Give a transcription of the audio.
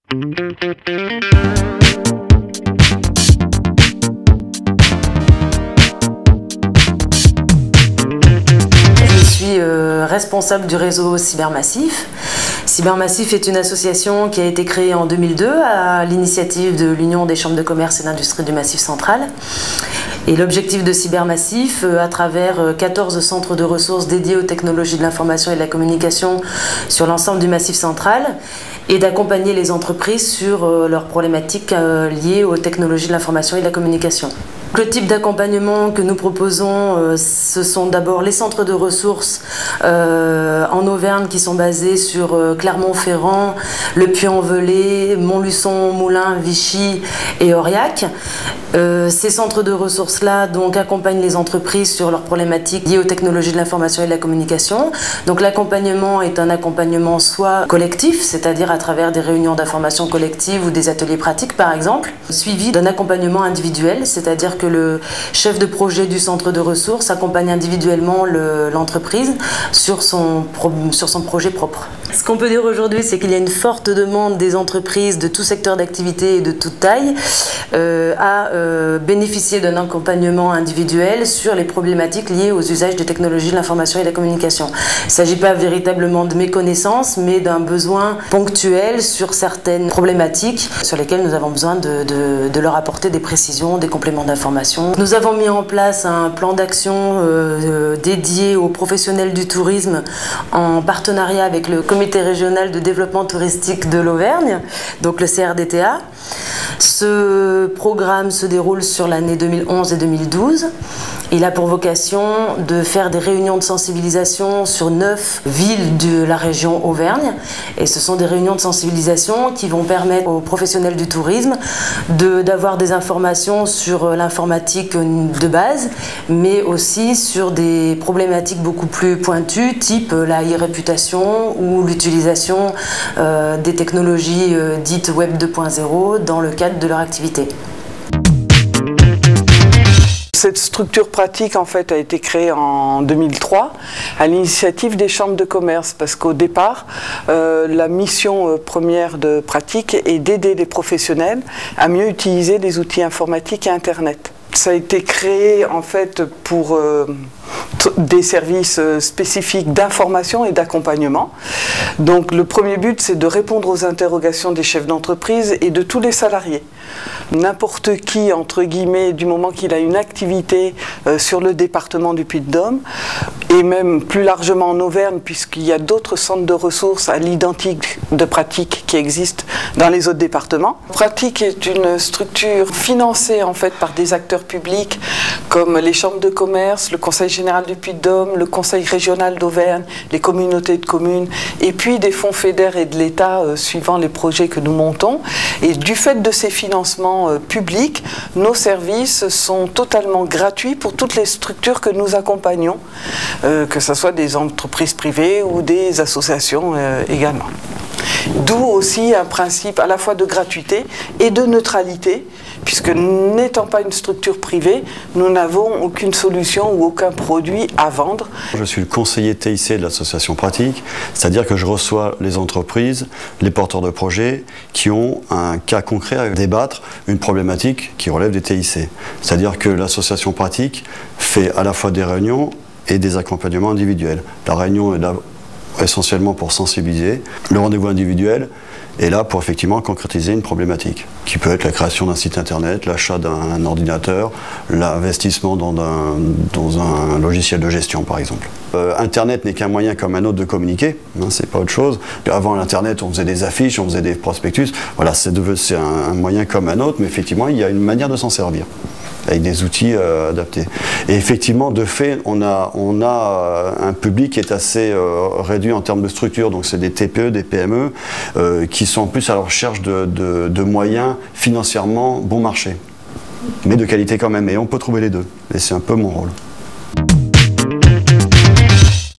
Je suis responsable du réseau Cybermassif. Cybermassif est une association qui a été créée en 2002 à l'initiative de l'Union des chambres de commerce et d'industrie du Massif central. Et l'objectif de Cybermassif, à travers 14 centres de ressources dédiés aux technologies de l'information et de la communication sur l'ensemble du Massif central, est d'accompagner les entreprises sur leurs problématiques liées aux technologies de l'information et de la communication. Le type d'accompagnement que nous proposons, ce sont d'abord les centres de ressources en Auvergne qui sont basés sur Clermont-Ferrand, Le Puy-en-Velay, Montluçon, Moulins, Vichy et Aurillac. Ces centres de ressources-là donc accompagnent les entreprises sur leurs problématiques liées aux technologies de l'information et de la communication. Donc l'accompagnement est un accompagnement soit collectif, c'est-à-dire à travers des réunions d'information collective ou des ateliers pratiques par exemple, suivi d'un accompagnement individuel, c'est-à-dire que le chef de projet du centre de ressources accompagne individuellement l'entreprise sur son projet propre. Ce qu'on peut dire aujourd'hui, c'est qu'il y a une forte demande des entreprises de tout secteur d'activité et de toute taille à bénéficier d'un accompagnement individuel sur les problématiques liées aux usages des technologies de l'information et de la communication. Il ne s'agit pas véritablement de méconnaissance, mais d'un besoin ponctuel sur certaines problématiques sur lesquelles nous avons besoin de leur apporter des précisions, des compléments d'information. Nous avons mis en place un plan d'action dédié aux professionnels du tourisme en partenariat avec le Comité régional de développement touristique de l'Auvergne, donc le CRDTA. Ce programme se déroule sur l'année 2011 et 2012. Il a pour vocation de faire des réunions de sensibilisation sur 9 villes de la région Auvergne. Et ce sont des réunions de sensibilisation qui vont permettre aux professionnels du tourisme d'avoir des informations sur l'informatique de base, mais aussi sur des problématiques beaucoup plus pointues, type la e-réputation ou l'utilisation des technologies dites Web 2.0 dans le cadre de leur activité. Cette structure pratique en fait a été créée en 2003 à l'initiative des chambres de commerce parce qu'au départ la mission première de pratique est d'aider les professionnels à mieux utiliser les outils informatiques et Internet. Ça a été créé en fait pour des services spécifiques d'information et d'accompagnement. Donc le premier but, c'est de répondre aux interrogations des chefs d'entreprise et de tous les salariés. N'importe qui, entre guillemets, du moment qu'il a une activité sur le département du Puy-de-Dôme, et même plus largement en Auvergne, puisqu'il y a d'autres centres de ressources à l'identique de pratique qui existent dans les autres départements. Pratique est une structure financée en fait par des acteurs publics comme les chambres de commerce, le Conseil général du Puy-de-Dôme, le Conseil régional d'Auvergne, les communautés de communes, et puis des fonds FEDER et de l'État suivant les projets que nous montons. Et du fait de ces financements publics, nos services sont totalement gratuits pour toutes les structures que nous accompagnons, que ce soit des entreprises privées ou des associations également. D'où aussi un principe à la fois de gratuité et de neutralité, puisque n'étant pas une structure privée, nous n'avons aucune solution ou aucun produit à vendre. Je suis le conseiller TIC de l'association Pratique, c'est-à-dire que je reçois les entreprises, les porteurs de projets qui ont un cas concret à débattre, une problématique qui relève des TIC. C'est-à-dire que l'association Pratique fait à la fois des réunions et des accompagnements individuels. La réunion est là essentiellement pour sensibiliser. Le rendez-vous individuel est là pour effectivement concrétiser une problématique, qui peut être la création d'un site internet, l'achat d'un ordinateur, l'investissement dans un logiciel de gestion par exemple. Internet n'est qu'un moyen comme un autre de communiquer, hein, c'est pas autre chose. Avant l'internet on faisait des affiches, on faisait des prospectus, voilà, c'est un moyen comme un autre, mais effectivement il y a une manière de s'en servir avec des outils adaptés. Et effectivement, de fait, on a un public qui est assez réduit en termes de structure, donc c'est des TPE, des PME, qui sont en plus à la recherche de moyens financièrement bon marché, mais de qualité quand même, et on peut trouver les deux, et c'est un peu mon rôle.